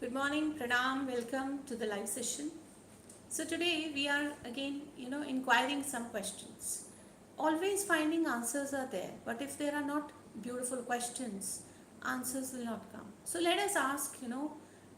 Good morning, Pranam. Welcome to the live session. So today we are again, inquiring some questions. Always finding answers are there, but if there are not beautiful questions, answers will not come. So let us ask,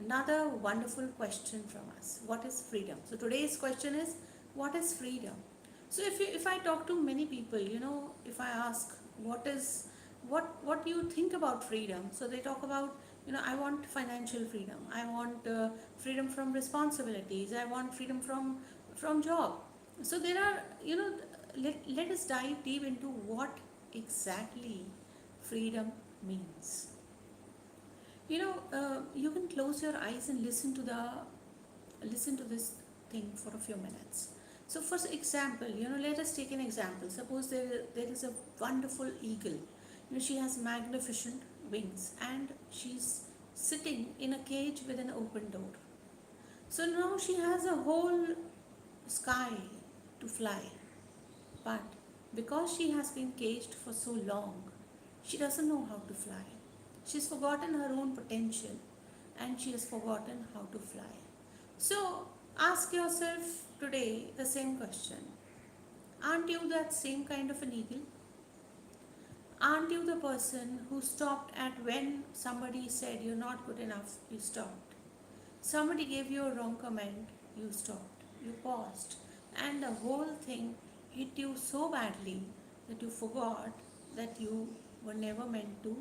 another wonderful question from us. What is freedom? So today's question is, what is freedom? So if I talk to many people, if I ask what do you think about freedom? So they talk about, I want financial freedom. I want freedom from responsibilities. I want freedom from job. So there are, let us dive deep into what exactly freedom means. You can close your eyes and listen to this thing for a few minutes. So for example, let us take an example. Suppose there is a wonderful eagle. She has magnificent wings and she's sitting in a cage with an open door. So now she has a whole sky to fly. But because she has been caged for so long, she doesn't know how to fly. She's forgotten her own potential and she has forgotten how to fly. So ask yourself today the same question. Aren't you that same kind of an eagle? Aren't you the person who stopped at when somebody said you're not good enough, you stopped? Somebody gave you a wrong comment, you stopped, you paused, and the whole thing hit you so badly that you forgot that you were never meant to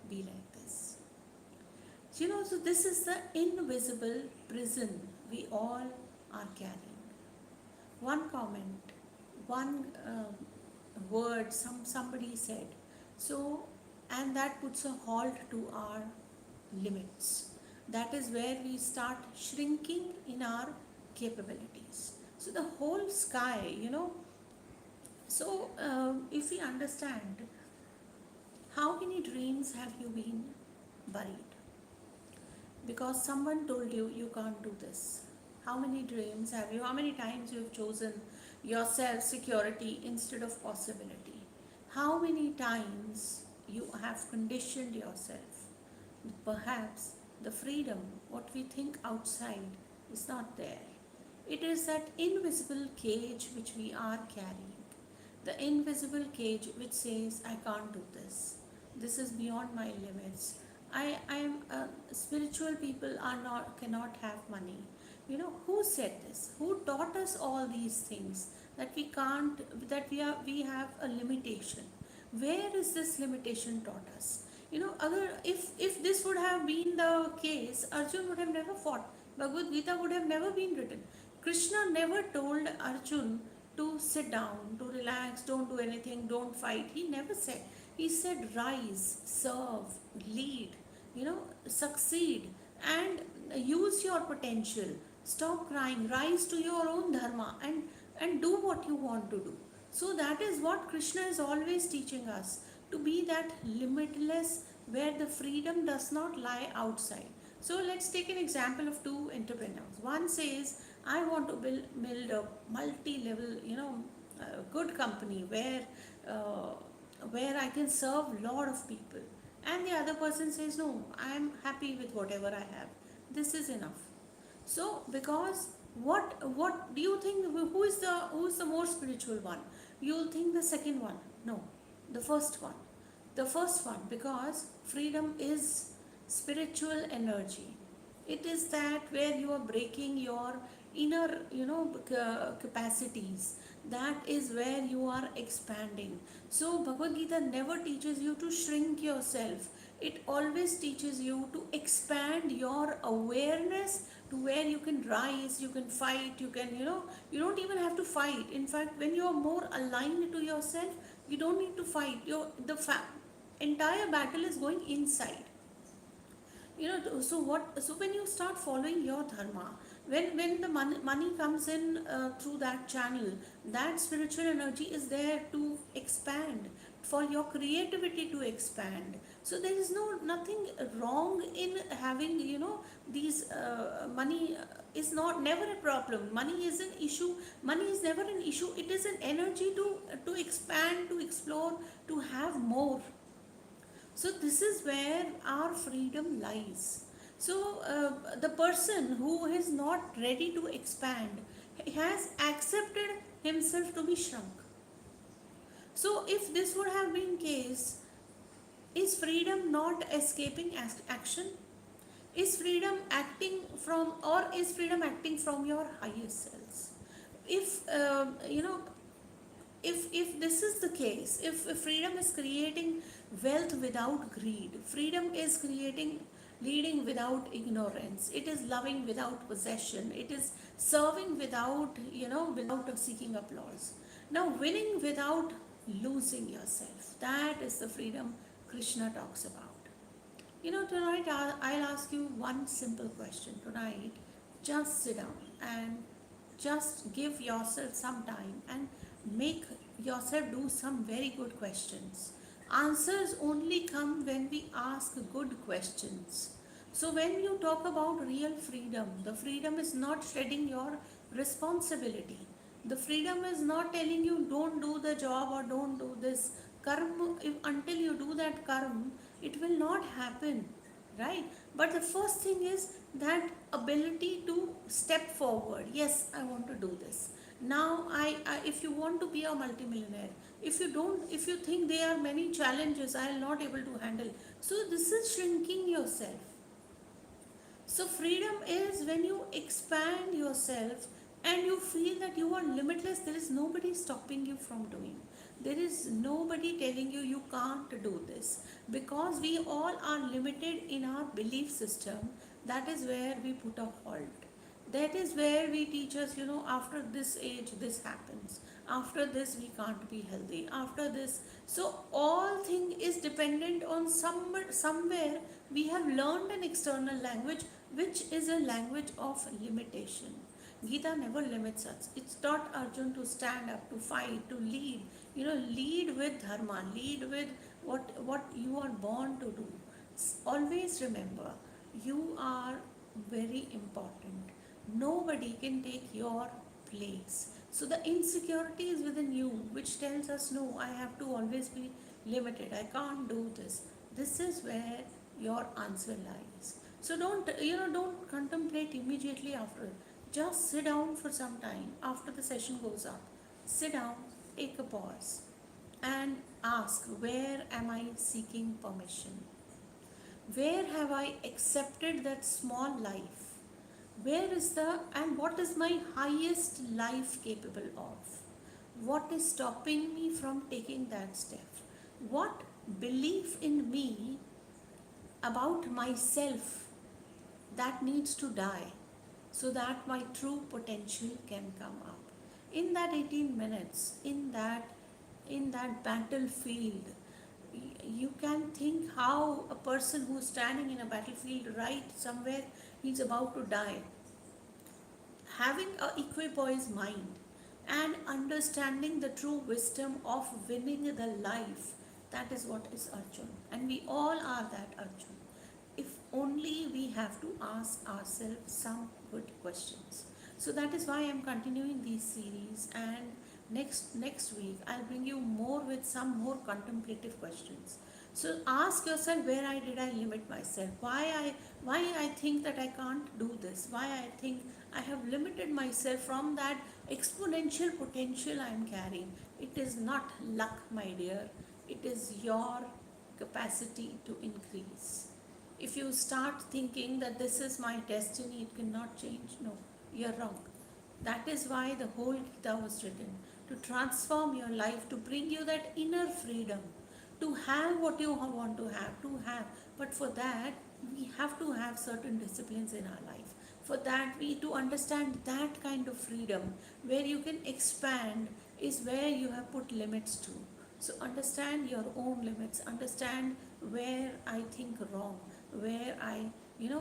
be like this. So this is the invisible prison we all are carrying. One comment, one word somebody said, so and that puts a halt to our limits. That is where we start shrinking in our capabilities. So the whole sky, if we understand, how many dreams have you been buried because someone told you you can't do this? How many dreams have you, how many times you have chosen yourself security instead of possibility? How many times you have conditioned yourself? Perhaps the freedom what we think outside is not there. It is that invisible cage which we are carrying, the invisible cage which says I can't do this, this is beyond my limits. I am spiritual people are not cannot have money. Who said this? Who taught us all these things, that we can't, that we have a limitation? Where is this limitation taught us? Other, if this would have been the case, Arjun would have never fought. Bhagavad Gita would have never been written. Krishna never told Arjun to sit down, to relax, don't do anything, don't fight. He never said. He said rise, serve, lead, succeed, and use your potential. Stop crying, rise to your own dharma, and do what you want to do. So that is what Krishna is always teaching us, to be that limitless where the freedom does not lie outside. So let's take an example of two entrepreneurs. One says, I want to build a multi-level, good company where I can serve a lot of people. And the other person says, no, I am happy with whatever I have. This is enough. So because what do you think, who is the more spiritual one? You'll think the second one. No, the first one. The first one, because freedom is spiritual energy. It is that where you are breaking your inner, capacities. That is where you are expanding. So Bhagavad Gita never teaches you to shrink yourself. It always teaches you to expand your awareness to where you can rise, you can fight, you can, you don't even have to fight. In fact, when you are more aligned to yourself, you don't need to fight. The entire battle is going inside. So when you start following your dharma, when the money comes in through that channel, that spiritual energy is there to expand, for your creativity to expand. So there is nothing wrong in having, these money is not never a problem. Money is an issue. Money is never an issue. It is an energy to expand, to explore, to have more. So this is where our freedom lies. So the person who is not ready to expand has accepted himself to be shrunk. So if this would have been case, is freedom not escaping action? Is freedom acting from, or is freedom acting from your highest selves? If if this is the case, if freedom is creating wealth without greed, freedom is creating leading without ignorance, it is loving without possession, it is serving without without seeking applause, now winning without losing yourself, that is the freedom Krishna talks about. Tonight I'll ask you one simple question tonight. Just sit down and just give yourself some time and make yourself do some very good questions. Answers only come when we ask good questions. So, when you talk about real freedom, the freedom is not shedding your responsibility. The freedom is not telling you don't do the job or don't do this. Karma, until you do that karma, it will not happen, right? But the first thing is that ability to step forward. Yes, I want to do this. Now, if you want to be a multimillionaire, if you think there are many challenges I am not able to handle, so this is shrinking yourself. So, freedom is when you expand yourself and you feel that you are limitless. There is nobody stopping you from doing. There is nobody telling you you can't do this, because we all are limited in our belief system. That is where we put a halt. That is where we teach us, after this age this happens, after this we can't be healthy, after this. So all thing is dependent on somewhere we have learned an external language, which is a language of limitation. Gita never limits us. It's taught Arjun to stand up, to fight, to lead. Lead with dharma, lead with what you are born to do. Always remember, you are very important. Nobody can take your place. So the insecurity is within you, which tells us, no, I have to always be limited. I can't do this. This is where your answer lies. So don't contemplate immediately after. Just sit down for some time after the session goes up. Sit down, take a pause, and ask, where am I seeking permission? Where have I accepted that small life? Where is the, and what is my highest life capable of? What is stopping me from taking that step? What belief in me about myself that needs to die so that my true potential can come up? In that 18 minutes, in that battlefield, you can think how a person who's standing in a battlefield right somewhere, he's about to die, having a equipoised mind and understanding the true wisdom of winning the life, that is what is Arjun, and we all are that Arjun. If only we have to ask ourselves some good questions. So that is why I'm continuing these series, and next week I'll bring you more with some more contemplative questions. So ask yourself, where did I limit myself? Why I think that I can't do this? Why I think I have limited myself from that exponential potential I am carrying? It is not luck, my dear. It is your capacity to increase. If you start thinking that this is my destiny, it cannot change, no, you're wrong. That is why the whole Gita was written, to transform your life, to bring you that inner freedom, to have what you want to have. But for that, we have to have certain disciplines in our life. For that, we to understand that kind of freedom where you can expand is where you have put limits to. So understand your own limits, understand where I think wrong, where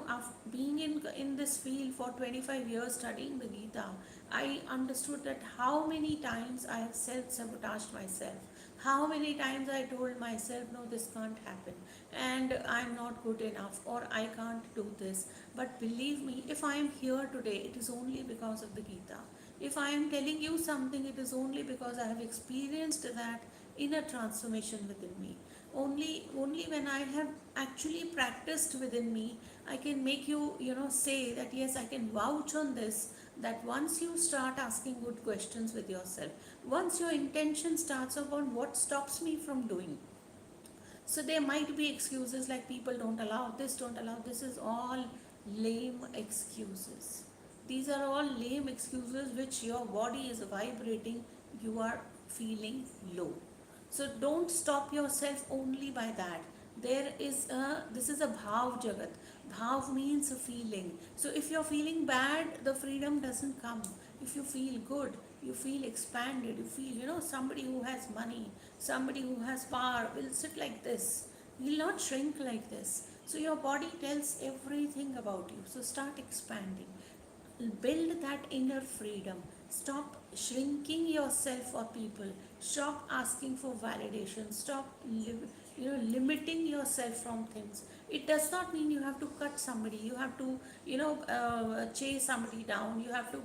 after being in this field for 25 years studying the Gita, I understood that how many times I have self-sabotaged myself, how many times I told myself, no, this can't happen, and I'm not good enough, or I can't do this. But believe me, if I am here today, it is only because of the Gita. If I am telling you something, it is only because I have experienced that inner transformation within me. Only when I have actually practiced within me, I can make you, say that yes, I can vouch on this, that once you start asking good questions with yourself, once your intention starts upon what stops me from doing. So there might be excuses like people don't allow this, don't allow this, is all lame excuses. These are all lame excuses which your body is vibrating, you are feeling low. So don't stop yourself only by that. This is a bhav jagat. Bhav means a feeling. So if you're feeling bad, the freedom doesn't come. If you feel good, you feel expanded, you feel, somebody who has money, somebody who has power will sit like this. Will not shrink like this. So your body tells everything about you. So start expanding. Build that inner freedom. Stop shrinking yourself for people. Stop asking for validation. Stop limiting yourself from things. It does not mean you have to cut somebody, you have to chase somebody down, you have to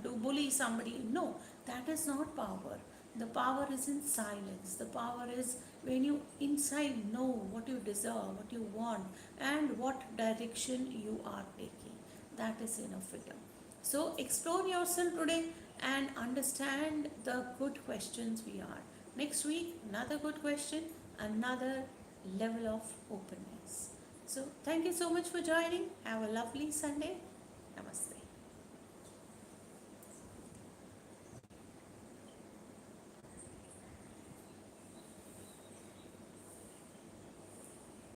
do bully somebody. No, that is not power. The power is in silence. The power is when you inside know what you deserve, what you want, and what direction you are taking. That is enough freedom. So explore yourself today and understand the good questions we are. Next week, another good question, another level of openness. So thank you so much for joining. Have a lovely Sunday. Namaste.